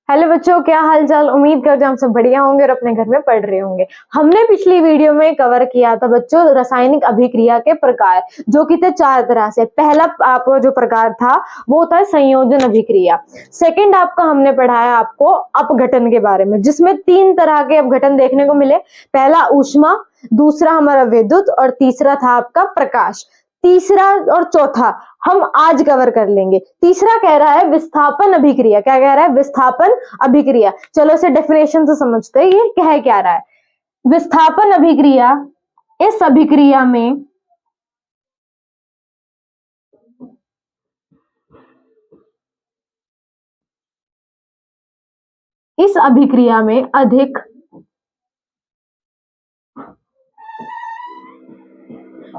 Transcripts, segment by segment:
Hello बच्चों, क्या हाल चाल। उम्मीद करते हैं आप सब बढ़िया होंगे और अपने घर में पढ़ रहे होंगे। हमने पिछली वीडियो में कवर किया था बच्चों रासायनिक अभिक्रिया के प्रकार, जो कि थे 4 तरह से। पहला आपको जो प्रकार था वो था संयोजन अभिक्रिया। सेकंड आपका हमने पढ़ाया आपको अपघटन के बारे में, जिसमें 3 तरह के अपघटन देखने को मिले। पहला ऊष्मा, दूसरा हमारा विद्युत और तीसरा था आपका प्रकाश। तीसरा और चौथा हम आज कवर कर लेंगे। तीसरा कह रहा है विस्थापन अभिक्रिया। क्या कह रहा है? विस्थापन अभिक्रिया। चलो इसे डेफिनेशन से समझते हैं, ये कह क्या रहा है। विस्थापन अभिक्रिया, इस अभिक्रिया में अधिक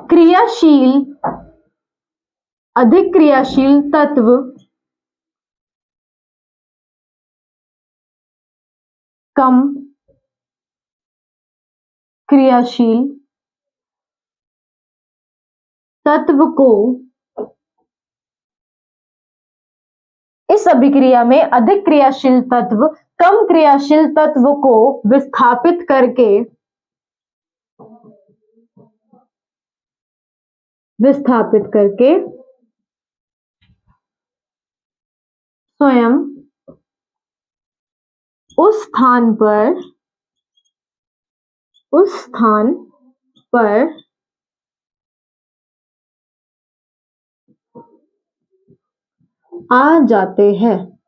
क्रियाशील तत्व कम क्रियाशील तत्व को, इस अभिक्रिया में अधिक क्रियाशील तत्व कम क्रियाशील तत्व को विस्थापित करके स्वयं उस स्थान पर आ जाते हैं।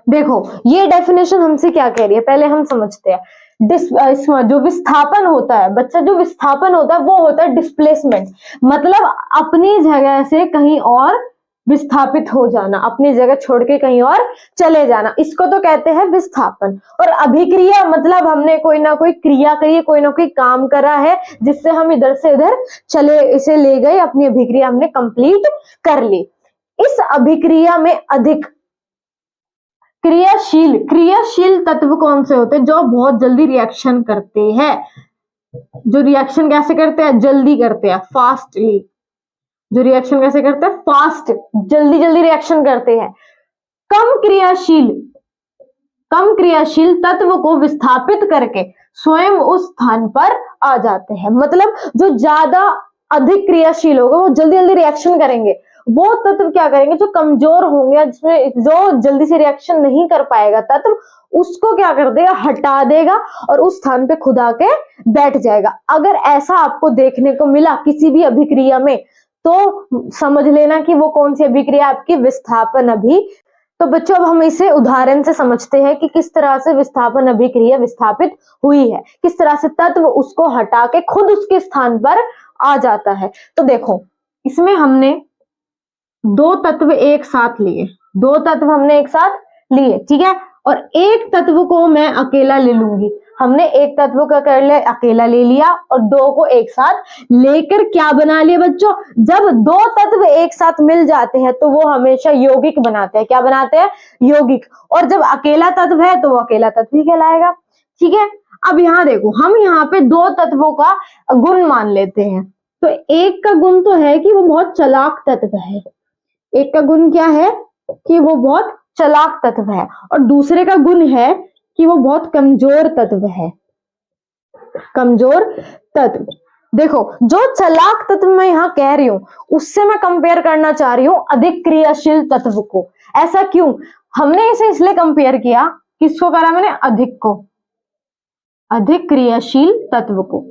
देखो ये डेफिनेशन हमसे क्या कह रही है, पहले हम समझते हैं। जो विस्थापन होता है बच्चा, जो विस्थापन होता है वो होता है डिस्प्लेसमेंट, मतलब अपनी जगह से कहीं और विस्थापित हो जाना, अपनी जगह छोड़ के कहीं और चले जाना, इसको तो कहते हैं विस्थापन। और अभिक्रिया मतलब हमने कोई ना कोई क्रिया करी है, कोई ना कोई काम करा है जिससे हम इधर से उधर चले, इसे ले गए, अपनी अभिक्रिया हमने कंप्लीट कर ली। इस अभिक्रिया में अधिक क्रियाशील तत्व कौन से होते हैं? जो बहुत जल्दी रिएक्शन करते हैं। जो रिएक्शन कैसे करते हैं? जल्दी करते हैं, फास्टली। जो रिएक्शन कैसे करते हैं? फास्ट, जल्दी जल्दी रिएक्शन करते हैं। कम क्रियाशील तत्व को विस्थापित करके स्वयं उस स्थान पर आ जाते हैं। मतलब जो ज्यादा अधिक क्रियाशील होगा वो जल्दी जल्दी रिएक्शन करेंगे। वो तत्व क्या करेंगे? जो कमजोर होंगे, जिसमें जो जल्दी से रिएक्शन नहीं कर पाएगा तत्व, उसको क्या कर देगा? हटा देगा और उस स्थान पे खुद आके बैठ जाएगा। अगर ऐसा आपको देखने को मिला किसी भी अभिक्रिया में तो समझ लेना कि वो कौन सी अभिक्रिया आपकी? विस्थापन अभिक्रिया। तो बच्चों अब हम इसे उदाहरण से समझते हैं कि किस तरह से विस्थापन अभिक्रिया विस्थापित हुई है, किस तरह से तत्व उसको हटा के खुद उसके स्थान पर आ जाता है। तो देखो इसमें हमने 2 तत्व एक साथ लिए, 2 तत्व हमने एक साथ लिए, ठीक है। और एक तत्व को मैं अकेला ले लूंगी। हमने एक तत्व का कर ले अकेला ले लिया और 2 को एक साथ लेकर क्या बना लिया बच्चों? जब 2 तत्व एक साथ मिल जाते हैं तो वो हमेशा यौगिक बनाते हैं। क्या बनाते हैं? यौगिक। और जब अकेला तत्व है तो वो अकेला तत्व ही कहलाएगा, ठीक है। अब यहाँ देखो, हम यहाँ पे 2 तत्वों का गुण मान लेते हैं। तो एक का गुण तो है कि वो बहुत चालाक तत्व है, एक का गुण क्या है? कि वो बहुत चालाक तत्व है। और दूसरे का गुण है कि वो बहुत कमजोर तत्व है, कमजोर तत्व। देखो जो चालाक तत्व मैं यहाँ कह रही हूं उससे मैं कंपेयर करना चाह रही हूं अधिक क्रियाशील तत्व को। ऐसा क्यों? हमने इसे इसलिए कंपेयर किया, किसको करा मैंने? अधिक को, अधिक क्रियाशील तत्व को,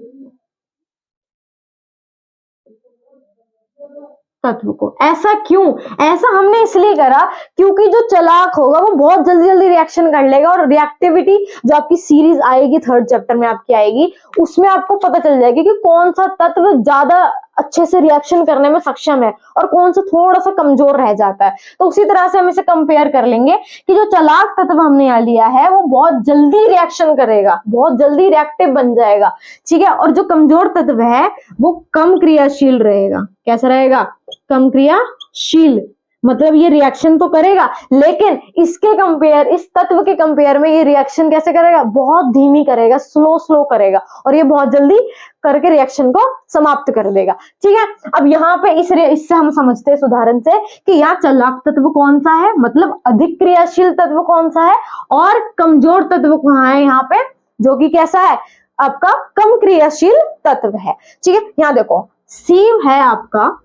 तत्व को। ऐसा क्यों? ऐसा हमने इसलिए करा क्योंकि जो चालाक होगा वो बहुत जल्दी जल्दी रिएक्शन कर लेगा। और रिएक्टिविटी जो आपकी सीरीज आएगी 3rd चैप्टर में आपकी आएगी, उसमें आपको पता चल जाएगी कि कौन सा तत्व ज्यादा अच्छे से रिएक्शन करने में सक्षम है और कौन सा थोड़ा सा कमजोर रह जाता है। तो उसी तरह से हम इसे कंपेयर कर लेंगे कि जो चालाक तत्व हमने यहाँ लिया है वो बहुत जल्दी रिएक्शन करेगा, बहुत जल्दी रिएक्टिव बन जाएगा, ठीक है। और जो कमजोर तत्व है वो कम क्रियाशील रहेगा। कैसा रहेगा? कम क्रियाशील। मतलब ये रिएक्शन तो करेगा, लेकिन इसके कंपेयर, इस तत्व के कंपेयर में ये रिएक्शन कैसे करेगा, बहुत धीमी करेगा, स्लो स्लो करेगा, और ये बहुत जल्दी करके रिएक्शन को समाप्त कर देगा। ठीक है, अब यहाँ पे इससे हम समझते हैं इस उदाहरण से कि यहाँ चालाक तत्व कौन सा है, मतलब अधिक क्रियाशील तत्व कौन सा है, और कमजोर तत्व कहाँ है यहाँ पे, जो कि कैसा है, आपका कम क्रियाशील तत्व है। ठीक है, यहाँ देखो सी है आपका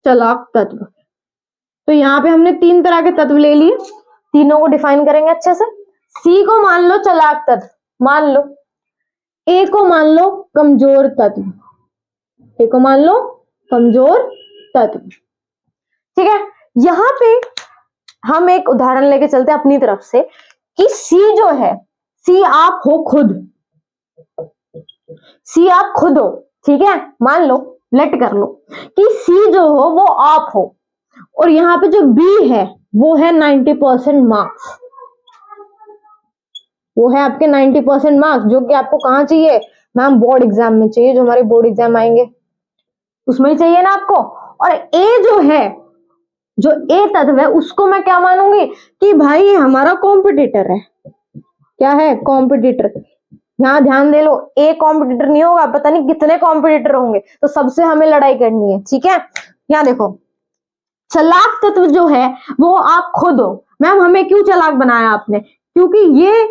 चालाक तत्व, तो यहाँ पे हमने 3 तरह के तत्व ले लिए, तीनों को डिफाइन करेंगे अच्छे से। सी को मान लो चालाक तत्व, मान लो। ए को मान लो कमजोर तत्व, ए को मान लो कमजोर तत्व। ठीक है, यहाँ पे हम एक उदाहरण लेके चलते हैं अपनी तरफ से कि सी जो है, सी आप हो खुद, सी आप खुद हो। ठीक है, मान लो, लेट कर लो कि सी जो हो वो आप हो, और यहाँ पे जो बी है वो है 90% मार्क्स, वो है आपके 90% मार्क्स, जो कि आपको कहाँ चाहिए मैम, बोर्ड एग्जाम में चाहिए, जो हमारे बोर्ड एग्जाम आएंगे उसमें ही चाहिए ना आपको। और ए जो है, जो ए तत्व है, उसको मैं क्या मानूंगी कि भाई हमारा कॉम्पिटिटर है। क्या है, कॉम्पिटिटर। यहाँ ध्यान दे लो, ए कॉम्पिटिटर नहीं होगा, पता नहीं कितने कॉम्पिटिटर होंगे, तो सबसे हमें लड़ाई करनी है। ठीक है, यहाँ देखो चालाक तत्व जो है वो आप खुद हो। मैम हमें क्यों चालाक बनाया आपने, क्योंकि ये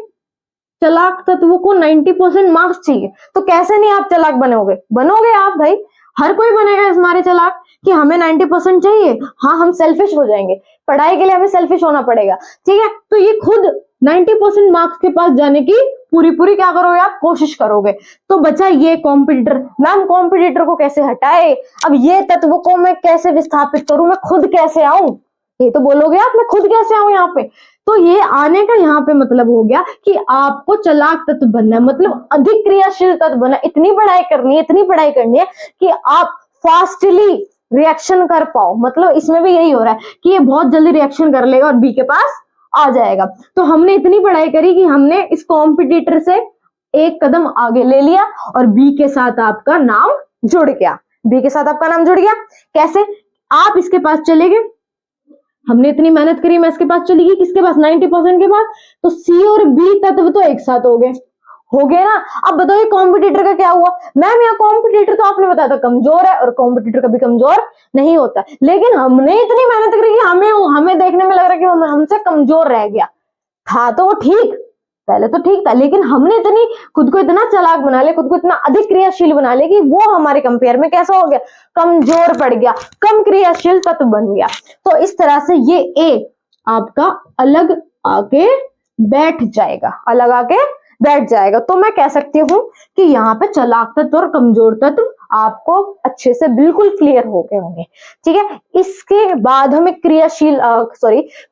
चालाक तत्व को 90% मार्क्स चाहिए, तो कैसे नहीं आप चालाक बनोगे, बनोगे आप भाई, हर कोई बनेगा इस मारे चालाक कि हमें 90% चाहिए। हाँ, हम सेल्फिश हो जाएंगे, पढ़ाई के लिए हमें सेल्फिश होना पड़ेगा। ठीक है, तो ये खुद 90% मार्क्स के पास जाने की पूरी क्या करोगे आप, कोशिश करोगे। तो बचा ये कॉम्पिटिटर। मैम कॉम्पिटिटर को कैसे हटाए, अब ये तत्व को मैं कैसे विस्थापित करूं, मैं खुद कैसे आऊं, ये तो बोलोगे आप, मैं खुद कैसे आऊं यहाँ पे। तो ये आने का यहाँ पे मतलब हो गया कि आपको चालाक तत्व बनना है, मतलब अधिक क्रियाशील तत्व बनना है। इतनी पढ़ाई करनी है, इतनी पढ़ाई करनी है कि आप फास्टली रिएक्शन कर पाओ। मतलब इसमें भी यही हो रहा है कि ये बहुत जल्दी रिएक्शन कर लेगा और बी के पास आ जाएगा। तो हमने इतनी पढ़ाई करी कि हमने इस कॉम्पिटिटर से एक कदम आगे ले लिया और बी के साथ आपका नाम जुड़ गया। बी के साथ आपका नाम जुड़ गया कैसे, आप इसके पास चले गए, हमने इतनी मेहनत करी, मैं इसके पास चली गई, किसके पास, 90% के पास, तो सी और बी तत्व तो एक साथ हो गए ना। अब बताओ कॉम्पिटिटर का क्या हुआ। मैम यहाँ कॉम्पिटिटर तो आपने बताया था कमजोर है, और कॉम्पिटिटर कभी कमजोर नहीं होता, लेकिन हमने इतनी मेहनत करी कि हमें देखने में लग रहा है कि हमसे कमजोर रह गया। था तो वो ठीक, पहले तो ठीक था, लेकिन हमने इतनी खुद को इतना चालाक बना लिया, खुद को इतना अधिक क्रियाशील बना लिया कि वो हमारे कंपेयर में कैसा हो गया, कमजोर पड़ गया, कम क्रियाशील तत्व बन गया। तो इस तरह से ये ए आपका अलग आके बैठ जाएगा, अलग आके बैठ जाएगा। तो मैं कह सकती हूँ कि यहाँ पे चालाक तत्व और कमजोर तत्व आपको अच्छे से बिल्कुल क्लियर हो गए होंगे। ठीक है, इसके बाद हम एक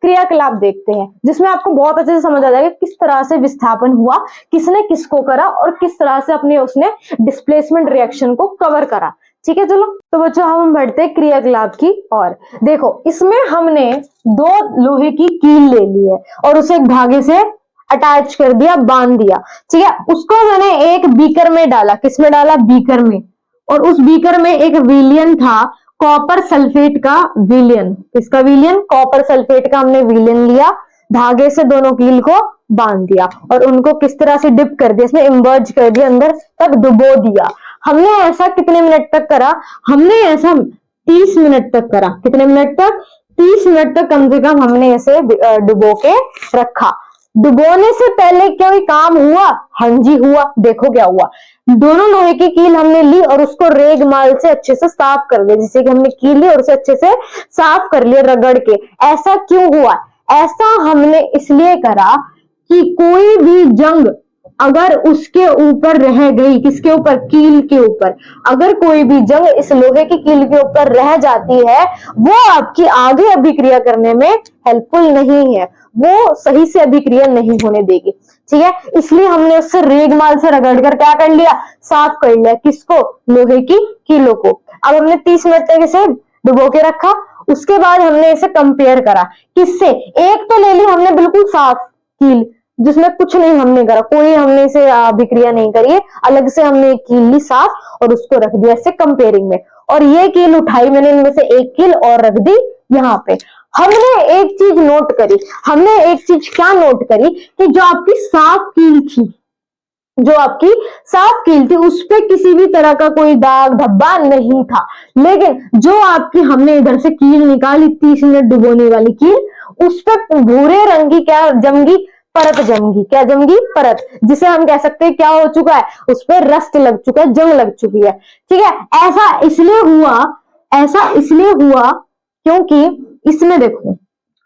क्रियाकलाप देखते हैं, जिसमें आपको बहुत अच्छे से समझ आ जाएगा किस तरह से विस्थापन हुआ, किसने किसको करा, और किस तरह से अपने उसने डिस्प्लेसमेंट रिएक्शन को कवर करा। ठीक है, चलो तो बच्चों हम बढ़ते हैं क्रियाकलाप की ओर। देखो इसमें हमने 2 लोहे की कील ले ली है और उसे एक धागे से अटैच कर दिया, बांध दिया। ठीक है, उसको मैंने एक बीकर में डाला, किसमें डाला, बीकर में, और उस बीकर में एक विलियन था, कॉपर सल्फेट का विलियन। किसका विलियन, कॉपर सल्फेट का हमने विलियन लिया, धागे से दोनों कील को बांध दिया और उनको किस तरह से डिप कर दिया, इसमें इमर्ज कर दिया, अंदर तक डुबो दिया। हमने ऐसा कितने मिनट तक करा, हमने ऐसा 30 मिनट तक करा। कितने मिनट तक, 30 मिनट तक कम से कम हमने ऐसे डुबो के रखा। डुबोने से पहले कोई काम हुआ, हाँ जी हुआ। देखो क्या हुआ, दोनों लोहे की कील हमने ली और उसको रेगमाल से अच्छे से साफ कर दिया, जिससे कि हमने कील ली और उसे अच्छे से साफ कर लिया रगड़ के। ऐसा क्यों हुआ, ऐसा हमने इसलिए करा कि कोई भी जंग अगर उसके ऊपर रह गई, किसके ऊपर, कील के ऊपर, अगर कोई भी जंग इस लोहे की कील के ऊपर रह जाती है, वो आपकी आगे अभिक्रिया करने में हेल्पफुल नहीं है, वो सही से अभिक्रिया नहीं होने देगी। ठीक है, इसलिए हमने उससे रेगमाल से रगड़ कर क्या कर लिया, साफ कर लिया, किसको, लोहे की कीलों को। अब हमने 30 मिनट तक इसे डुबो के रखा, उसके बाद हमने इसे कंपेयर करा, किससे, एक तो ले ली हमने बिल्कुल साफ कील, जिसमें कुछ नहीं हमने करा, कोई हमने इसे अभिक्रिया नहीं करी है, अलग से हमने एक कील ली साफ और उसको रख दिया इससे कंपेयरिंग में, और ये कील उठाई मैंने इनमें से एक कील और रख दी यहाँ पे। हमने एक चीज नोट करी, हमने एक चीज क्या नोट करी कि जो आपकी साफ कील थी, जो आपकी साफ कील थी उस पे किसी भी तरह का कोई दाग धब्बा नहीं था, लेकिन जो आपकी हमने इधर से कील निकाली 30 मिनट डुबोने वाली कील, उस पे भूरे रंग की क्या जमगी, परत जमगी, क्या जमगी, परत, जिसे हम कह सकते हैं क्या हो चुका है, उस पर रस्ट लग चुका है, जंग लग चुकी है। ठीक है, ऐसा इसलिए हुआ क्योंकि इसमें देखो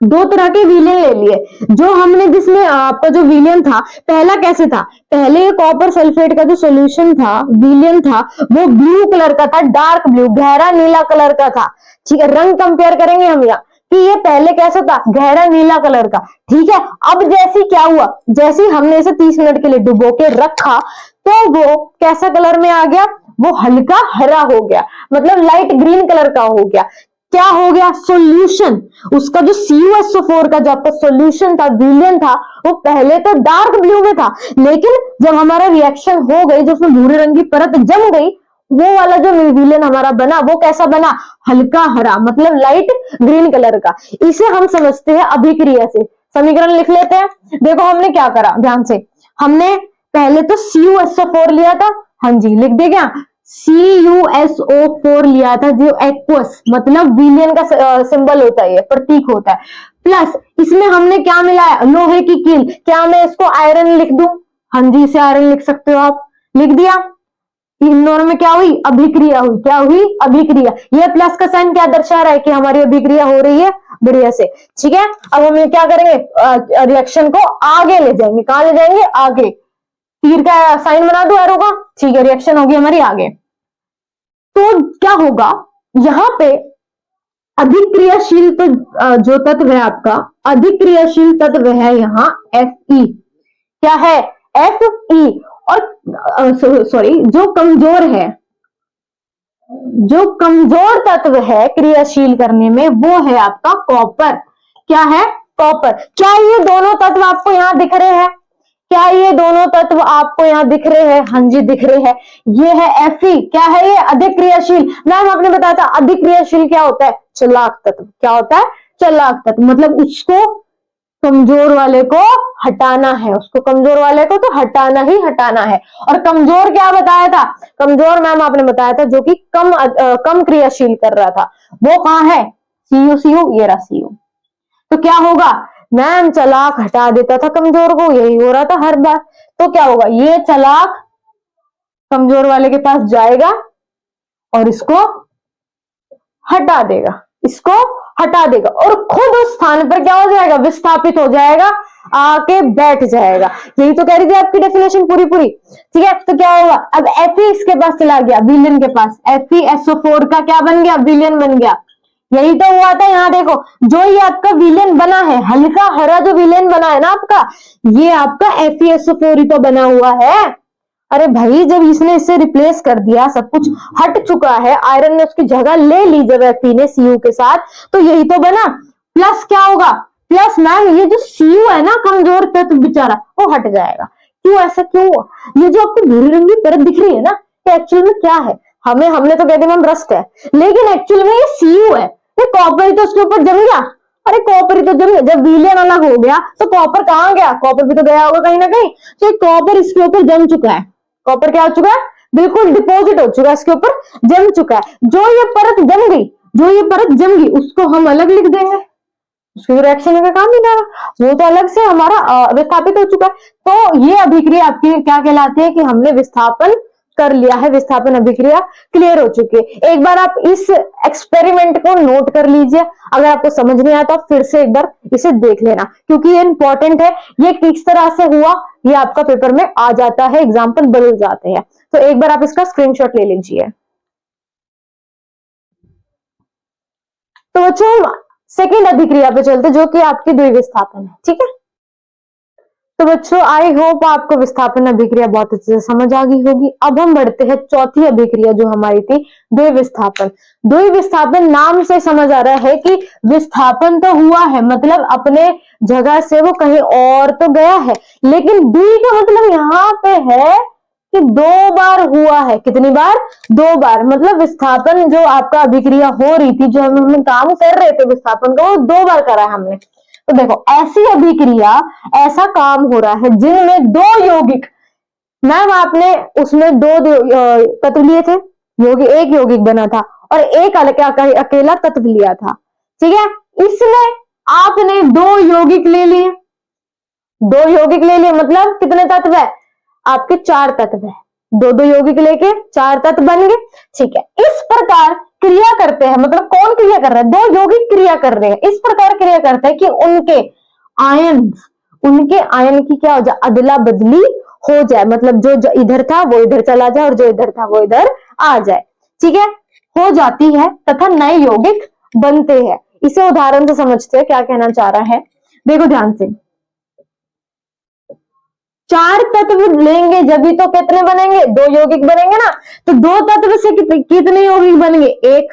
दो तरह के विलेन ले लिए, जो हमने जिसमें आपका जो विलेन था पहला कैसे था, पहले कॉपर सल्फेट का जो सॉल्यूशन था, विलेन था, वो ब्लू कलर का था, डार्क ब्लू, गहरा नीला कलर का था। ठीक है, रंग कंपेयर करेंगे हम यहाँ कि ये पहले कैसा था, गहरा नीला कलर का। ठीक है, अब जैसे क्या हुआ, जैसे हमने इसे 30 मिनट के लिए डुबो के रखा तो वो कैसा कलर में आ गया, वो हल्का हरा हो गया, मतलब लाइट ग्रीन कलर का हो गया। क्या हो गया, सॉल्यूशन, उसका जो CuSO4 का जो आपका सॉल्यूशन था, विलेन था, वो पहले तो डार्क ब्लू में था, लेकिन जब हमारा रिएक्शन हो गई, जो उसमें भूरे रंग की परत जम गई, वो वाला जो विलेन हमारा बना वो कैसा बना, हल्का हरा, मतलब लाइट ग्रीन कलर का। इसे हम समझते हैं अभिक्रिया से। समीकरण लिख लेते हैं। देखो हमने क्या करा, ध्यान से, हमने पहले तो CuSO4 लिया था, हाँ जी लिख दे क्या, CuSO4 लिया था, जो एक्वस मतलब विलेन का सिंबल होता है, प्रतीक होता है, प्लस इसमें हमने क्या मिलाया, लोहे की कील। क्या मैं इसको आयरन लिख दूं, हाँ जी इसे आयरन लिख सकते हो आप, लिख दिया। इन दोनों में क्या हुई, अभिक्रिया हुई, क्या हुई, अभिक्रिया। ये प्लस का साइन क्या दर्शा रहा है कि हमारी अभिक्रिया हो रही है बढ़िया से। ठीक है, अब हम क्या करेंगे, रिएक्शन को आगे ले जाएंगे, कहां ले जाएंगे, आगे, तीर का साइन बना दो एरो का। ठीक है, रिएक्शन होगी हमारी आगे। तो क्या होगा यहां पे, अधिक्रियाशील तो जो तत्व है आपका, अधिक्रियाशील तत्व है यहाँ Fe, क्या है, Fe, और सॉरी जो कमजोर है, जो कमजोर तत्व है क्रियाशील करने में, वो है आपका कॉपर। क्या है, कॉपर। क्या ये दोनों तत्व आपको यहां दिख रहे हैं, क्या ये दोनों तत्व आपको यहाँ दिख रहे हैं, हाँ जी दिख रहे हैं। ये है Fe, क्या है ये, अधिक क्रियाशील। मैम आपने बताया था अधिक क्रियाशील क्या होता है, चालाक तत्व। क्या होता है, चालाक तत्व, मतलब उसको कमजोर वाले को हटाना है, उसको कमजोर वाले को तो हटाना ही हटाना है। और कमजोर क्या बताया था, कमजोर मैम आपने बताया था जो कि कम क्रियाशील कर रहा था, वो कहाँ है, Cu, ये रहा Cu। तो क्या होगा, मैम चालाक हटा देता था कमजोर को, यही हो रहा था हर बार। तो क्या होगा, ये चालाक कमजोर वाले के पास जाएगा और इसको हटा देगा, इसको हटा देगा, और खुद उस स्थान पर क्या हो जाएगा, विस्थापित हो जाएगा, आके बैठ जाएगा। यही तो कह रही थी आपकी डेफिनेशन पूरी पूरी। ठीक है, तो क्या होगा, अब Fe इसके पास चला गया, विलेन के पास, FeSO4 का क्या बन गया, विलेन बन गया। यही तो हुआ था, यहाँ देखो जो ये आपका विलेन बना है, हल्का हरा जो विलेन बना है ना आपका, ये आपका FeSO4 ही तो बना हुआ है। अरे भाई जब इसने इससे रिप्लेस कर दिया, सब कुछ हट चुका है, आयरन ने उसकी जगह ले ली जब Fe ने Cu के साथ, तो यही तो बना। प्लस क्या होगा, प्लस मैम ये जो Cu है ना, कमजोर तत्व बेचारा, वो हट जाएगा। क्यों, ऐसा क्यों हुआ, ये जो आपको भूरी रंग की परत दिख रही है ना, ये एक्चुअल में क्या है, हमने तो कह दिया मैम रस्ट है, लेकिन एक्चुअल में ये Cu है। ये कॉपर ही तो उसके ऊपर जम गया, अरे कॉपर ही तो जम गया, जब विलेन अलग हो गया तो कॉपर कहाँ गया, कॉपर भी तो गया होगा कहीं ना कहीं, तो कॉपर इसके ऊपर जम चुका है, कॉपर क्या हो चुका है, बिल्कुल डिपॉजिट हो चुका है, इसके ऊपर जम चुका है। जो ये परत जम गई, जो ये परत जम गई, उसको हम अलग लिख देंगे, उसके रिएक्शन का काम नहीं रहा, वो तो अलग से हमारा विस्थापित हो चुका है। तो ये अभिक्रिया आपकी क्या कहलाती है कि हमने विस्थापन कर लिया है, विस्थापन अभिक्रिया क्लियर हो चुकी है। एक बार आप इस एक्सपेरिमेंट को नोट कर लीजिए, अगर आपको समझ नहीं आता फिर से एक बार इसे देख लेना, क्योंकि ये इंपॉर्टेंट है। ये किस तरह से हुआ ये आपका पेपर में आ जाता है, एग्जाम्पल बदल जाते हैं, तो एक बार आप इसका स्क्रीनशॉट ले लीजिए। तो बच्चों सेकेंड अभिक्रिया पे चलते, जो कि आपकी द्विविस्थापन है। ठीक है, तो बच्चों आई होप आपको विस्थापन अभिक्रिया बहुत अच्छे से समझ आ गई होगी। अब हम बढ़ते हैं चौथी अभिक्रिया जो हमारी थी द्विविस्थापन। द्विविस्थापन नाम से समझ आ रहा है कि विस्थापन तो हुआ है, मतलब अपने जगह से वो कहीं और तो गया है, लेकिन द्वि का मतलब यहाँ पे है कि 2 बार हुआ है। कितनी बार? 2 बार। मतलब विस्थापन जो आपका अभिक्रिया हो रही थी, जो हम काम कर रहे थे विस्थापन का, वो 2 बार करा है हमने। तो देखो ऐसी अभिक्रिया, ऐसा काम हो रहा है जिनमें 2 यौगिक, मैम आपने उसमें 2 तत्व लिए थे, एक यौगिक बना था और एक अकेला तत्व लिया था, ठीक है। इसमें आपने 2 यौगिक ले लिए, 2 यौगिक ले लिए, मतलब कितने तत्व है आपके? 4 तत्व है। 2 यौगिक लेके 4 तत्व बन गए, ठीक है। इस प्रकार क्रिया करते हैं, मतलब कौन क्रिया कर रहा है? 2 यौगिक क्रिया कर रहे हैं। इस प्रकार क्रिया करते हैं कि उनके आयन की क्या हो जाए? अदला बदली हो जाए, मतलब जो इधर था वो इधर चला जाए और जो इधर था वो इधर आ जाए, ठीक है, हो जाती है तथा नए यौगिक बनते हैं। इसे उदाहरण से समझते हैं क्या कहना चाह रहा है। देखो ध्यान से, 4 तत्व लेंगे जब ही तो कितने बनेंगे? 2 यौगिक बनेंगे ना। तो 2 तत्व से कितने यौगिक बनेंगे? 1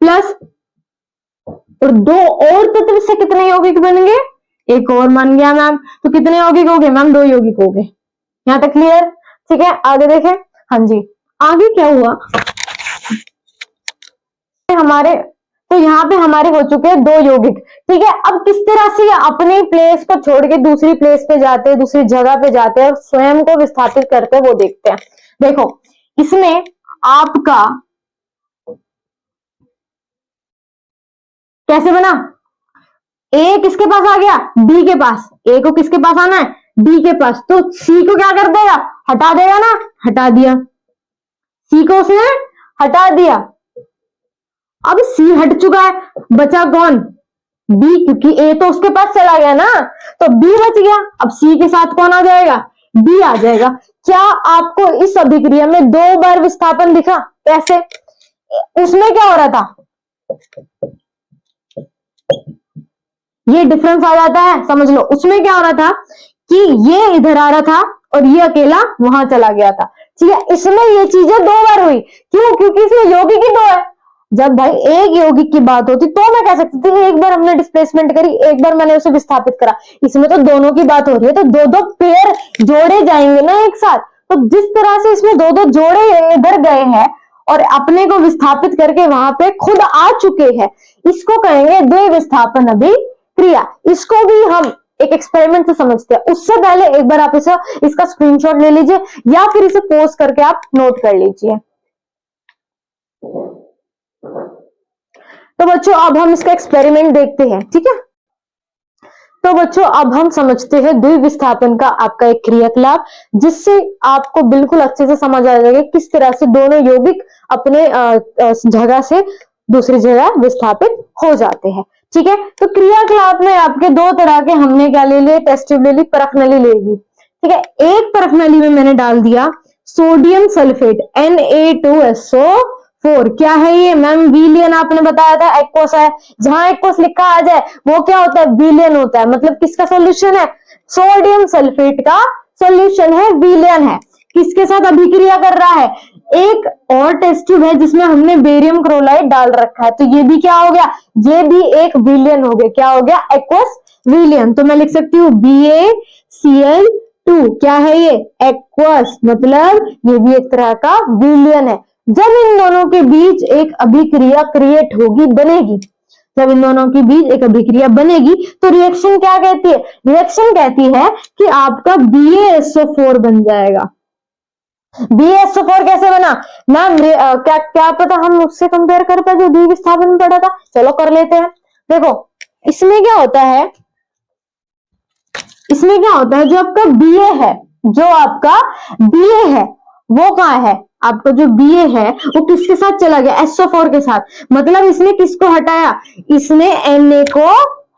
प्लस और 2 और तत्व से कितने यौगिक बनेंगे? 1 और बन गया मैम। तो कितने यौगिक हो गए मैम? 2 यौगिक हो गए। यहां तक क्लियर? ठीक है, आगे देखें। हाँ जी, आगे क्या हुआ हमारे, तो यहाँ पे हमारे हो चुके हैं 2 यौगिक, ठीक है। अब किस तरह से अपने प्लेस को छोड़ के दूसरी प्लेस पे जाते हैं, दूसरी जगह पे जाते हैं और स्वयं को विस्थापित करते हैं, वो देखते हैं। देखो इसमें आपका कैसे बना? ए किसके पास आ गया? डी के पास। ए को किसके पास आना है? डी के पास। तो सी को क्या कर देगा? हटा देगा ना, हटा दिया। सी को उसने हटा दिया। अब सी हट चुका है, बचा कौन? बी, क्योंकि ए तो उसके पास चला गया ना, तो बी बच गया। अब सी के साथ कौन आ जाएगा? बी आ जाएगा। क्या आपको इस अभिक्रिया में 2 बार विस्थापन दिखा? कैसे? उसमें क्या हो रहा था? ये डिफरेंस आ जाता है, समझ लो। उसमें क्या हो रहा था कि ये इधर आ रहा था और ये अकेला वहां चला गया था, ठीक है। इसमें ये चीजें 2 बार हुई। क्यों? क्योंकि इसमें यौगिक ही 2 है। जब भाई एक यौगिक की बात होती तो मैं कह सकती थी एक बार हमने डिस्प्लेसमेंट करी, एक बार मैंने उसे विस्थापित करा। इसमें तो दोनों की बात हो रही है, तो 2-2 पेयर जोड़े जाएंगे ना एक साथ। तो जिस तरह से इसमें 2-2 जोड़े इधर गए हैं और अपने को विस्थापित करके वहां पे खुद आ चुके हैं, इसको कहेंगे द्विविस्थापन अभिक्रिया। इसको भी हम एक एक्सपेरिमेंट से समझते हैं। उससे पहले एक बार आप इसका स्क्रीनशॉट ले लीजिए या फिर इसे पोस्ट करके आप नोट कर लीजिए। तो बच्चों अब हम इसका एक्सपेरिमेंट देखते हैं, ठीक है। तो बच्चों अब हम समझते हैं द्विविस्थापन का आपका एक क्रियाकलाप, जिससे आपको बिल्कुल अच्छे से समझ आ जाएगा किस तरह से दोनों यौगिक अपने जगह से दूसरी जगह विस्थापित हो जाते हैं, ठीक है। तो क्रियाकलाप में आपके 2 तरह के हमने क्या ले लिए? टेस्ट ट्यूब ले ली, परख नली लेगी, ठीक है। एक परख नली में मैंने डाल दिया सोडियम सल्फेट Na2SO4। क्या है ये मैम? विलियन आपने बताया था, एक्वस है। जहां एक्वस लिखा आ जाए वो क्या होता है? विलियन होता है। मतलब किसका सॉल्यूशन है? सोडियम सल्फेट का सॉल्यूशन है, विलियन है। किसके साथ अभिक्रिया कर रहा है? एक और टेस्ट ट्यूब है जिसमें हमने बेरियम क्लोराइड डाल रखा है, तो ये भी क्या हो गया? ये भी एक विलियन हो गया। क्या हो गया? एक्वस विलियन। तो मैं लिख सकती हूँ BaCl2। क्या है ये? एक्वस, मतलब ये भी एक तरह का विलियन है। जब इन दोनों के बीच एक अभिक्रिया क्रिएट होगी, बनेगी, जब इन दोनों के बीच एक अभिक्रिया बनेगी तो रिएक्शन क्या कहती है? रिएक्शन कहती है कि आपका BaSO4 बन जाएगा। BaSO4 कैसे बना मैम? क्या पता हम उससे कंपेयर कर पाए जो द्विविस्थापन में पढ़ा था। चलो कर लेते हैं। देखो इसमें क्या होता है, इसमें क्या होता है, जो आपका Ba है, जो आपका Ba है वो कहाँ है? आपका जो Ba है वो किसके साथ चला गया? SO4 के साथ। मतलब इसने किसको हटाया? इसने Na को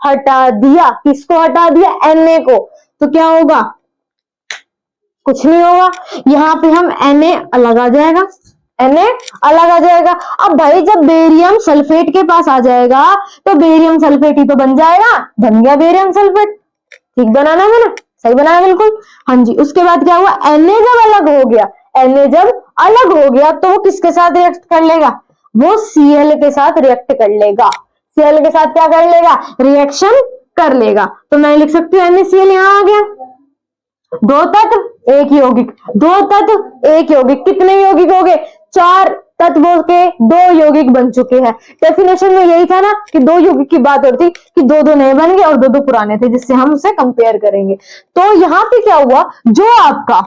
हटा दिया। किसको हटा दिया? Na को। तो क्या होगा? कुछ नहीं होगा। यहाँ पे हम Na अलग आ जाएगा, Na अलग आ जाएगा। अब भाई जब बेरियम सल्फेट के पास आ जाएगा तो बेरियम सल्फेट ही तो बन जाएगा। बन गया बेरियम सल्फेट। ठीक बनाना है ना? सही बनाया बिल्कुल। हाँ जी, उसके बाद क्या हुआ, Na जब अलग हो गया, Na जब अलग हो गया तो वो किसके साथ रिएक्ट कर लेगा, वो Cl के साथ रिएक्ट कर लेगा। Cl के साथ क्या कर लेगा, रिएक्शन कर लेगा। तो मैं लिख सकती हूँ NaCl, यहां आ गया। दो तत्व एक यौगिक, दो तत्व एक यौगिक, कितने यौगिक हो गए, 4 तत्वों के 2 यौगिक बन चुके हैं। डेफिनेशन में यही था ना कि 2 यौगिक की बात होती कि 2-2 नए बन गए और 2-2 पुराने थे, जिससे हम उसे कंपेयर करेंगे। तो यहाँ पे क्या हुआ, जो आपका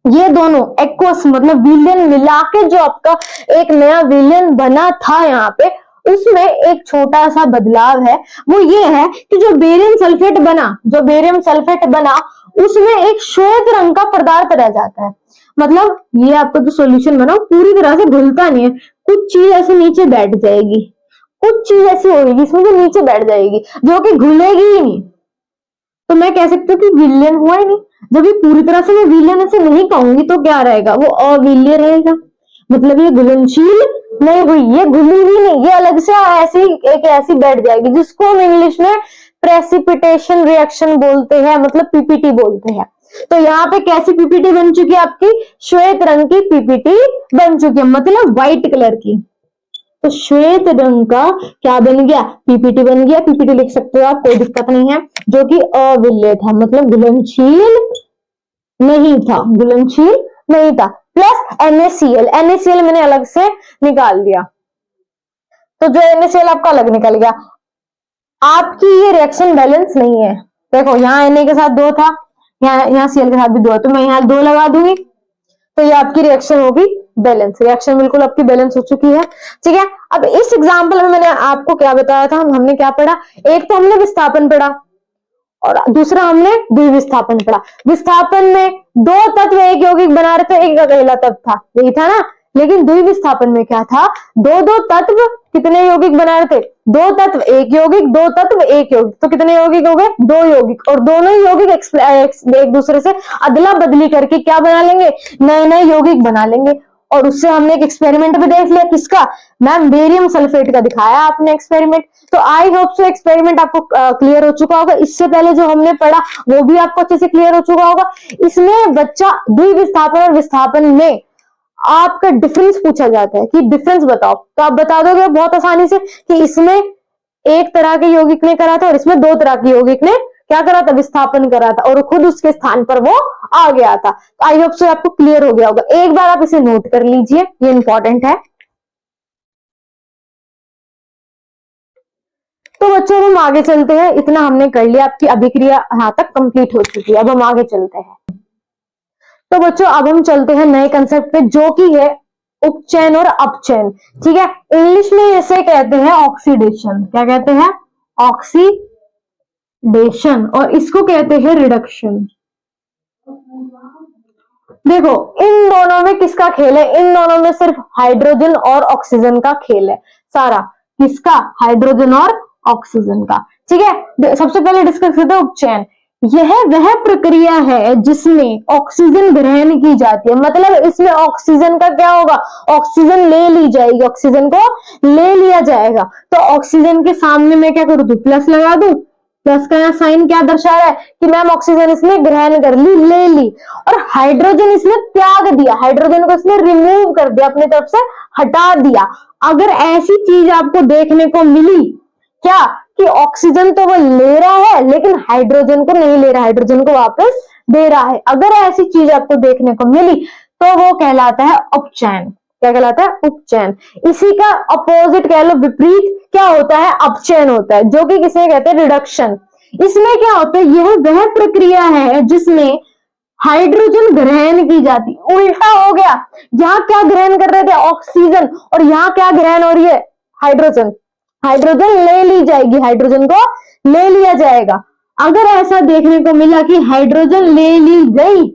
ये दोनों एक्वस मतलब विलेन मिला के जो आपका एक नया विलेन बना था, यहाँ पे उसमें एक छोटा सा बदलाव है। वो ये है कि जो बेरियम सल्फेट बना, जो बेरियम सल्फेट बना उसमें एक श्वेत रंग का पदार्थ रह जाता है। मतलब ये आपका जो सॉल्यूशन बना पूरी तरह से घुलता नहीं है, कुछ चीज ऐसे नीचे बैठ जाएगी, कुछ चीज ऐसी होगी इसमें जो नीचे बैठ जाएगी, जो कि घुलेगी ही नहीं। तो मैं कह सकती हूँ कि विलयन हुआ ही नहीं। जब ये पूरी तरह से मैं विलयन ऐसे नहीं कहूंगी तो क्या रहेगा, वो अविलय रहेगा। मतलब ये घुलनशील नहीं हुई, ये घुली ही नहीं, ये अलग से ऐसी एक ऐसी बैठ जाएगी, जिसको हम इंग्लिश में प्रेसिपिटेशन रिएक्शन बोलते हैं, मतलब पीपीटी बोलते हैं। तो यहाँ पे कैसी पीपीटी बन चुकी है आपकी, श्वेत रंग की पीपीटी बन चुकी है, मतलब व्हाइट कलर की। तो श्वेत रंग का क्या बन गया, पीपीटी बन गया। पीपीटी लिख सकते हो आप, कोई दिक्कत नहीं है, जो कि अविलय था, मतलब घुलनशील नहीं था, घुलनशील नहीं था। प्लस NaCl, NaCl मैंने अलग से निकाल दिया, तो जो NaCl आपका अलग निकल गया। आपकी ये रिएक्शन बैलेंस नहीं है। देखो यहाँ Na के साथ 2 था, यहाँ Cl के साथ भी 2 है, तो मैं यहाँ 2 लगा दूंगी, तो ये आपकी रिएक्शन होगी बैलेंस। रिएक्शन बिल्कुल आपकी बैलेंस हो चुकी है, ठीक है। अब इस एग्जांपल में मैंने आपको क्या बताया था, हमने क्या पढ़ा, एक तो हमने विस्थापन पढ़ा और दूसरा हमने द्विविस्थापन पढ़ा। विस्थापन में 2 तत्व एक यौगिक बना रहे थे, एक अकेला तत्व था, यही था ना। लेकिन द्विविस्थापन में क्या था, 2-2 तत्व कितने यौगिक बना रहे थे, 2 तत्व एक यौगिक, 2 तत्व एक यौगिक, तो कितने यौगिक हो गए, 2 यौगिक। और दोनों ही यौगिक एक दूसरे से अदला बदली करके क्या बना लेंगे, नए नए यौगिक बना लेंगे। और उससे हमने एक एक्सपेरिमेंट भी देख लिया, किसका, मैम बेरियम सल्फेट का दिखाया आपने एक्सपेरिमेंट। तो आई होप सो एक्सपेरिमेंट आपको क्लियर हो चुका होगा। इससे पहले जो हमने पढ़ा वो भी आपको अच्छे से क्लियर हो चुका होगा। इसमें बच्चा द्विविस्थापन और विस्थापन में आपका डिफरेंस पूछा जाता है कि डिफरेंस बताओ, तो आप बता दोगे बहुत आसानी से कि इसमें एक तरह के यौगिक ने करा था और इसमें 2 तरह के यौगिक ने क्या करा था, विस्थापन करा था, और खुद उसके स्थान पर वो आ गया था। तो आई होप सो आपको क्लियर हो गया होगा। एक बार आप इसे नोट कर लीजिए, ये इंपॉर्टेंट है। तो बच्चों हम आगे चलते हैं, इतना हमने कर लिया, आपकी अभिक्रिया यहां तक कंप्लीट हो चुकी है। अब हम आगे चलते हैं। तो बच्चों अब हम चलते हैं नए कंसेप्ट पे, जो कि है उपचयन और अपचयन, ठीक है। इंग्लिश में इसे कहते हैं ऑक्सीडेशन, क्या कहते हैं, ऑक्सीडेशन, और इसको कहते हैं रिडक्शन। देखो इन दोनों में किसका खेल है, इन दोनों में सिर्फ हाइड्रोजन और ऑक्सीजन का खेल है सारा। किसका, हाइड्रोजन और ऑक्सीजन का, ठीक है। सबसे पहले डिस्कस करते हैं उपचयन। यह वह प्रक्रिया है जिसमें ऑक्सीजन ग्रहण की जाती है, मतलब इसमें ऑक्सीजन का क्या होगा, ऑक्सीजन ले ली जाएगी, ऑक्सीजन को ले लिया जाएगा। तो ऑक्सीजन के सामने मैं क्या करूं, प्लस लगा दूं। प्लस का यहाँ साइन क्या दर्शा रहा है कि मैम ऑक्सीजन इसने ग्रहण कर ली, ले ली, और हाइड्रोजन इसने त्याग दिया, हाइड्रोजन को इसने रिमूव कर दिया, अपनी तरफ से हटा दिया। अगर ऐसी चीज आपको देखने को मिली क्या कि ऑक्सीजन तो वो ले रहा है लेकिन हाइड्रोजन को नहीं ले रहा, हाइड्रोजन को वापस दे रहा है, अगर ऐसी चीज आपको देखने को मिली तो वो कहलाता है उपचयन। क्या कहलाता है, उपचयन। इसी का अपोजिट कह लो, विपरीत क्या होता है, अपचयन होता है, जो कि किसे कहते हैं, रिडक्शन। इसमें क्या होता है, यह वह प्रक्रिया है जिसमें हाइड्रोजन ग्रहण की जाती, उल्टा हो गया। यहाँ क्या ग्रहण कर रहे थे, ऑक्सीजन, और यहाँ क्या ग्रहण हो रही है, हाइड्रोजन। हाइड्रोजन ले ली जाएगी, हाइड्रोजन को ले लिया जाएगा। अगर ऐसा देखने को मिला कि हाइड्रोजन ले ली गई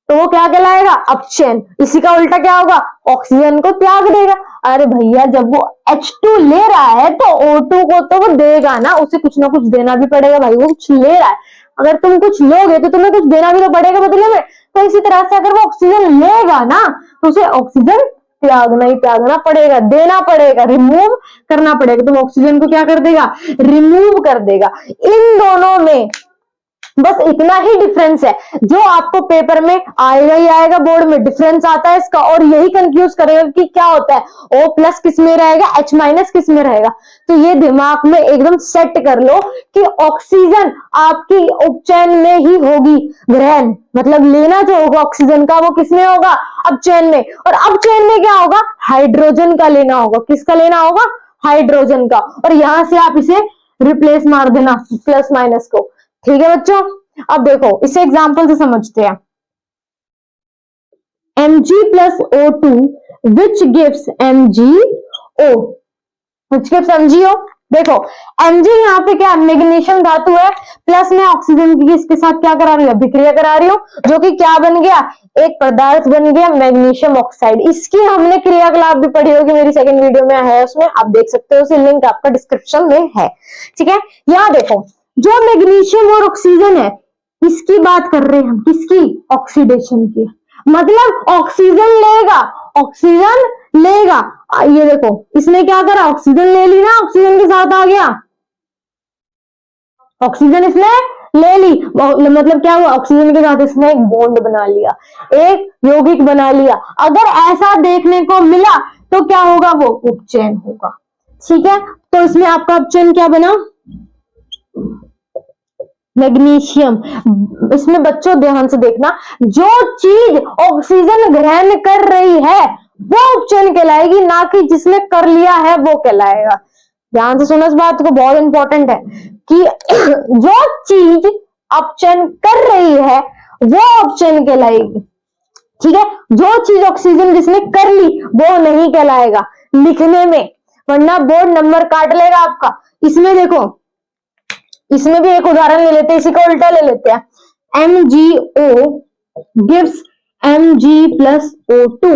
तो वो क्या कहलाएगा, अपचयन। इसी का उल्टा क्या होगा, ऑक्सीजन को त्याग देगा। अरे भैया जब वो H2 ले रहा है तो O2 को तो वो देगा ना, उसे कुछ ना कुछ देना भी पड़ेगा भाई, वो कुछ ले रहा है, अगर तुम कुछ लोगे तो तुम्हें कुछ देना भी तो पड़ेगा बदले में। तो इसी तरह से अगर वो ऑक्सीजन लेगा ना तो उसे ऑक्सीजन त्यागना ही त्यागना पड़ेगा, देना पड़ेगा, रिमूव करना पड़ेगा। तो ऑक्सीजन को क्या कर देगा, रिमूव कर देगा। इन दोनों में बस इतना ही डिफरेंस है, जो आपको पेपर में आएगा ही आएगा, बोर्ड में डिफरेंस आता है इसका, और यही कंफ्यूज करेगा कि क्या होता है O प्लस किस में रहेगा, H माइनस किस में रहेगा। तो ये दिमाग में एकदम सेट कर लो कि ऑक्सीजन आपकी उपचयन में ही होगी, ग्रहण मतलब लेना जो होगा ऑक्सीजन का वो किसमें होगा, अपचयन में। और अपचयन में क्या होगा, हाइड्रोजन का लेना होगा, किसका लेना होगा, हाइड्रोजन का। और यहां से आप इसे रिप्लेस मार देना प्लस माइनस को। ठीक है बच्चों, अब देखो इसे एग्जांपल से समझते हैं। Mg plus O2 which gives MgO, which gives MgO। देखो Mg यहाँ पे क्या, मैग्नीशियम धातु है, प्लस में ऑक्सीजन की इसके साथ क्या करा रही हूँ, अभिक्रिया करा रही हूँ, जो कि क्या बन गया, एक पदार्थ बन गया मैग्नीशियम ऑक्साइड। इसकी हमने क्रियाकलाप भी पढ़ी होगी, मेरी सेकंड वीडियो में है, उसमें आप देख सकते हो, उसे लिंक आपका डिस्क्रिप्शन में है। ठीक है, यहाँ देखो जो मैग्नीशियम और ऑक्सीजन है इसकी बात कर रहे हैं हम, किसकी, ऑक्सीडेशन की। मतलब ऑक्सीजन लेगा, ऑक्सीजन लेगा, ये देखो इसने क्या करा, ऑक्सीजन ले ली ना, ऑक्सीजन के साथ आ गया, ऑक्सीजन इसने ले ली, मतलब क्या हुआ, ऑक्सीजन के साथ इसने एक बॉन्ड बना लिया, एक यौगिक बना लिया। अगर ऐसा देखने को मिला तो क्या होगा, वो उपचयन होगा। ठीक है, तो इसमें आपका उपचयन क्या बना, मैग्नीशियम। इसमें बच्चों ध्यान से देखना, जो चीज ऑक्सीजन ग्रहण कर रही है वो उपचयन कहलाएगी, ना कि जिसने कर लिया है वो कहलाएगा। ध्यान से सुनो इस बात को, बहुत इंपॉर्टेंट है कि जो चीज अपचयन कर रही है वो अपचयन कहलाएगी। ठीक है, जो चीज ऑक्सीजन जिसने कर ली वो नहीं कहलाएगा लिखने में, वरना बोर्ड नंबर काट लेगा आपका। इसमें देखो, इसमें भी एक उदाहरण ले लेते हैं, इसी का उल्टा ले लेते हैं। MgO gives Mg plus O2,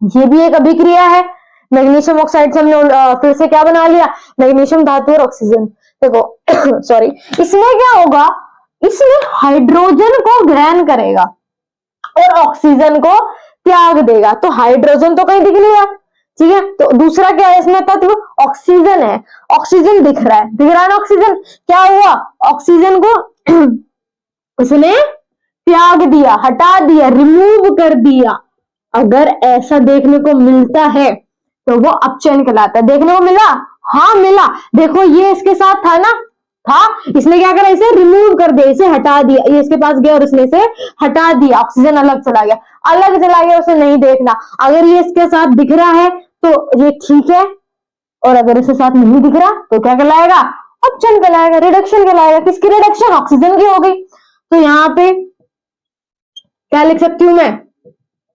ये भी एक अभिक्रिया है, मैग्नीशियम ऑक्साइड से हमने फिर से क्या बना लिया, मैग्नीशियम धातु और ऑक्सीजन। देखो सॉरी, इसमें क्या होगा, इसमें हाइड्रोजन को ग्रहण करेगा और ऑक्सीजन को त्याग देगा, तो हाइड्रोजन तो कहीं दिख नहीं रहा। ठीक है, तो दूसरा क्या है इसमें तत्व, ऑक्सीजन है, ऑक्सीजन दिख रहा है, दिख रहा है ना ऑक्सीजन, क्या हुआ, ऑक्सीजन को उसने त्याग दिया, हटा दिया, रिमूव कर दिया। अगर ऐसा देखने को मिलता है तो वो अपचयन कहलाता है। देखने को मिला, हाँ मिला, देखो ये इसके साथ था ना, था, इसने क्या करा, इसे रिमूव कर दिया, इसे हटा दिया, ये इसके पास गया और इसने इसे हटा दिया, ऑक्सीजन अलग चला गया, अलग चला गया, उसे नहीं देखना। अगर ये इसके साथ दिख रहा है तो ये ठीक है, और अगर इसके साथ नहीं दिख रहा तो क्या कहलाएगा, अपचयन कहलाएगा, रिडक्शन कहलाएगा। किसकी रिडक्शन, ऑक्सीजन की हो गई। तो यहाँ पे क्या लिख सकती हूं मैं,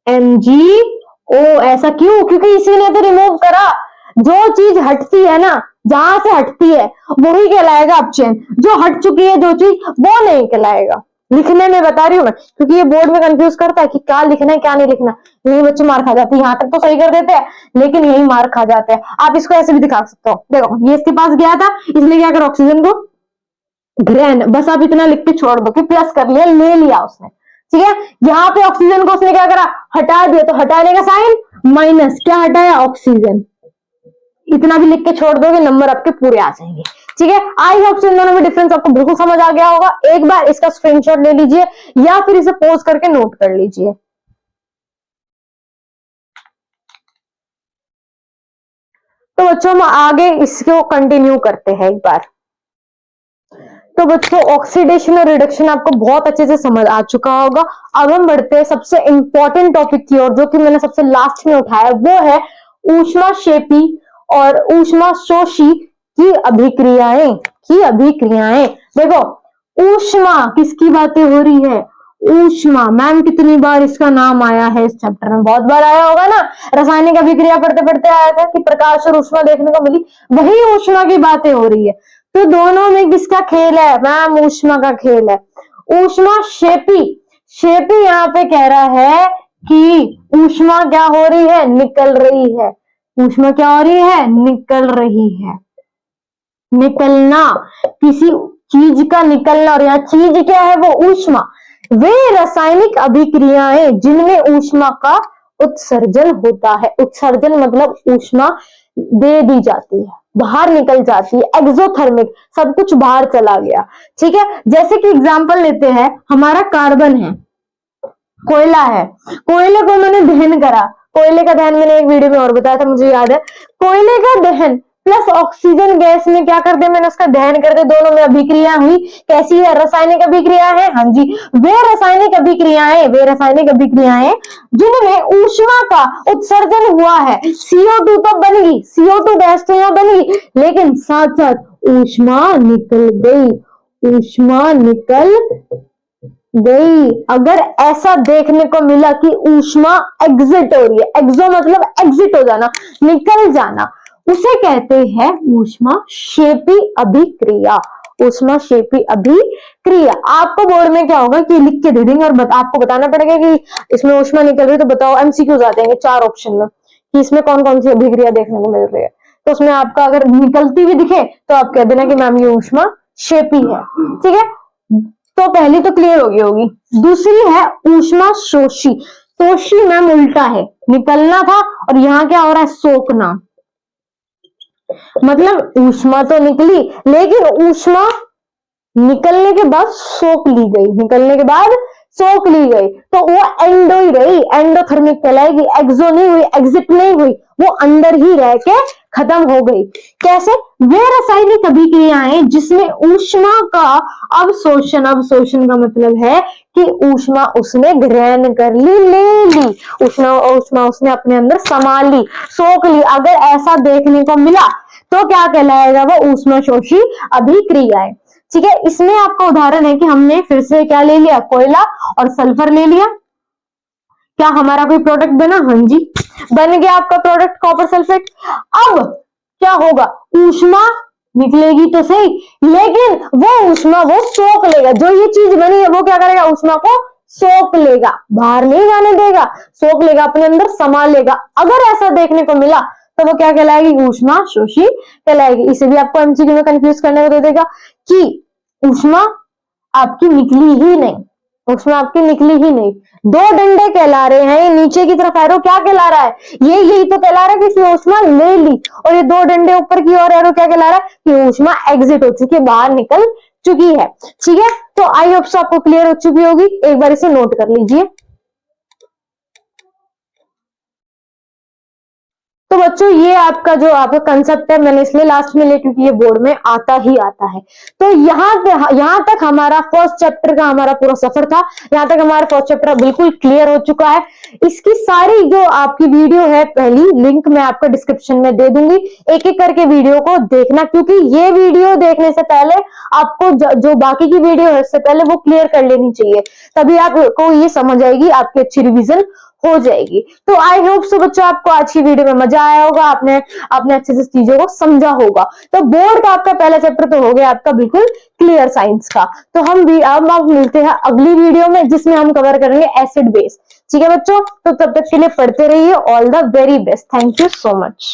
MgO। ऐसा क्यों, क्योंकि इसी ने तो रिमूव करा। जो चीज हटती है ना, जहां से हटती है वही कहलाएगा अपचयन, जो हट चुकी है जो चीज वो नहीं कहलाएगा। लिखने में बता रही हूँ मैं, क्योंकि ये बोर्ड में कंफ्यूज करता है कि क्या लिखना है क्या नहीं लिखना, यही बच्चे मार खा जाते हैं। यहाँ तक तो सही कर देते हैं लेकिन यही मार खा जाते हैं। आप इसको ऐसे भी दिखा सकते हो, देखो ये इसके पास गया था, इसलिए क्या कर, ऑक्सीजन को ग्रहण, बस आप इतना लिख के छोड़ दो कि प्लस कर लिया, ले लिया उसने। ठीक है, यहाँ पे ऑक्सीजन को उसने क्या करा, हटा दिया, तो हटाने का साइन माइनस, क्या हटाया, ऑक्सीजन। इतना भी लिख के छोड़ दोगे, नंबर आपके पूरे आ जाएंगे। ठीक है, आई होप से इन दोनों में डिफरेंस आपको बिल्कुल समझ आ गया होगा। एक बार इसका स्क्रीनशॉट ले लीजिए या फिर इसे पोज करके नोट कर लीजिए। तो बच्चों हम आगे इसको कंटिन्यू करते हैं एक बार। तो बच्चों ऑक्सीडेशन और रिडक्शन आपको बहुत अच्छे से समझ आ चुका होगा। अब हम बढ़ते हैं सबसे इंपॉर्टेंट टॉपिक की ओर, जो कि मैंने सबसे लास्ट में उठाया, वो है ऊष्माक्षेपी और ऊष्माशोषी की अभिक्रियाएं, देखो ऊष्मा किसकी बातें हो रही है, ऊष्मा। मैम कितनी बार इसका नाम आया है इस चैप्टर में, बहुत बार आया होगा ना, रासायनिक अभिक्रिया पढ़ते पढ़ते आया था कि प्रकाश और ऊष्मा देखने को मिली, वही ऊष्मा की बातें हो रही है। तो दोनों में किसका खेल है मैम, ऊष्मा का खेल है। ऊष्माक्षेपी, शेपी यहाँ पे कह रहा है कि ऊष्मा क्या हो रही है, निकल रही है। ऊष्मा क्या हो रही है, निकल रही है। निकलना, किसी चीज का निकलना, और यहाँ चीज क्या है, वो ऊष्मा। वे रासायनिक अभिक्रियाएं जिनमें ऊष्मा का उत्सर्जन होता है। उत्सर्जन मतलब ऊष्मा दे दी जाती है, बाहर निकल जाती है, एक्सोथर्मिक, सब कुछ बाहर चला गया। ठीक है, जैसे कि एग्जांपल लेते हैं, हमारा कार्बन है, कोयला है, कोयले को मैंने दहन करा, कोयले का दहन मैंने एक वीडियो में और बताया था, मुझे याद है। कोयले का दहन प्लस ऑक्सीजन गैस में क्या कर दे, मैंने उसका दहन कर दे, दोनों में अभिक्रिया हुई। कैसी है? रासायनिक अभिक्रिया है। हाँ जी, वे रासायनिक अभिक्रियाएं जिनमें ऊष्मा का उत्सर्जन हुआ है। CO2 तो बन गई, CO2 गैस तो यहाँ बन गई, लेकिन साथ साथ ऊष्मा निकल गई, ऊष्मा निकल गई। अगर ऐसा देखने को मिला कि ऊष्मा एग्जिट हो रही है, एक्सो मतलब एग्जिट हो जाना, निकल जाना, उसे कहते हैं ऊष्माक्षेपी अभिक्रिया। ऊष्माक्षेपी अभिक्रिया। आपको बोर्ड में क्या होगा कि लिख के दे देंगे और आपको बताना पड़ेगा कि इसमें ऊष्मा निकल रही है, तो बताओ, MCQ आते हैं 4 ऑप्शन में कि इसमें कौन कौन सी अभिक्रिया देखने को मिल रही है। तो उसमें आपका अगर निकलती हुई दिखे तो आप कह देना कि मैम ये ऊष्माक्षेपी है। ठीक है, तो पहली तो क्लियर होगी। दूसरी है ऊष्मा शोषी। शोषी मैम उल्टा है, निकलना था और यहाँ क्या हो रहा है, सोखना। मतलब ऊष्मा तो निकली, लेकिन ऊष्मा निकलने के बाद सोख ली गई, निकलने के बाद सोख ली गई, तो वो एंडो ही रही, एंडोथर्मिक कहलाएगी। एक्सो नहीं हुई, एग्जिट नहीं हुई, वो अंदर ही रह के खत्म हो गई। कैसे? वे रासायनिक अभिक्रियाएं जिसमें ऊष्मा का अवशोषण, अवशोषण का मतलब है कि ऊष्मा उसने ग्रहण कर ली, ले ली, ऊष्मा उसने अपने अंदर समा ली, सोख ली। अगर ऐसा देखने को मिला तो क्या कहलाएगा? वो ऊष्माशोषी अभिक्रियाएं। ठीक है, इसमें आपका उदाहरण है कि हमने फिर से क्या ले लिया, कोयला और सल्फर ले लिया। क्या हमारा कोई प्रोडक्ट बना? हाँ जी, बन गया आपका प्रोडक्ट कॉपर सल्फेट। अब क्या होगा, ऊष्मा निकलेगी तो सही, लेकिन वो ऊष्मा वो सोख लेगा। जो ये चीज बनी है वो क्या करेगा, ऊष्मा को सोख लेगा, बाहर नहीं जाने देगा, सोख लेगा, अपने अंदर समा लेगा। अगर ऐसा देखने को मिला तो वो क्या कहलाएगी, ऊष्मा शोषी कहलाएगी। इसे भी आपको MCQ में कंफ्यूज करने को दे देगा कि ऊष्मा आपकी निकली ही नहीं, ऊष्मा आपकी निकली ही नहीं। 2 डंडे कहला रहे हैं, नीचे की तरफ एरो क्या कहला रहा है, यही तो कहला रहा है कि इसने ऊष्मा ले ली, और ये 2 डंडे ऊपर की ओर एरो क्या कहला रहा है कि ऊष्मा एग्जिट हो चुकी है, बाहर निकल चुकी है। ठीक है, तो आई होप सो आपको क्लियर हो चुकी होगी। एक बार इसे नोट कर लीजिए। तो बच्चों, ये आपका जो आपका कंसेप्ट है, मैंने इसलिए लास्ट में लिया क्योंकि ये बोर्ड में आता ही आता है। तो यहाँ तक हमारा फर्स्ट चैप्टर का हमारा पूरा सफर था। यहाँ तक हमारा फर्स्ट चैप्टर बिल्कुल क्लियर हो चुका है। इसकी सारी जो आपकी वीडियो है, पहली लिंक मैं आपको डिस्क्रिप्शन में दे दूंगी। एक एक करके वीडियो को देखना, क्योंकि ये वीडियो देखने से पहले आपको जो बाकी की वीडियो है उससे पहले वो क्लियर कर लेनी चाहिए, तभी आपको ये समझ आएगी, आपकी अच्छी रिविजन हो जाएगी। तो आई होप सो बच्चों, आपको आज की वीडियो में मजा आया होगा, आपने अच्छे से चीजों को समझा होगा। तो बोर्ड का आपका पहला चैप्टर तो हो गया आपका बिल्कुल क्लियर साइंस का। तो हम भी अब मिलते हैं अगली वीडियो में, जिसमें हम कवर करेंगे एसिड बेस। ठीक है बच्चों, तो तब तक के लिए पढ़ते रहिए। All the very best. Thank you so much.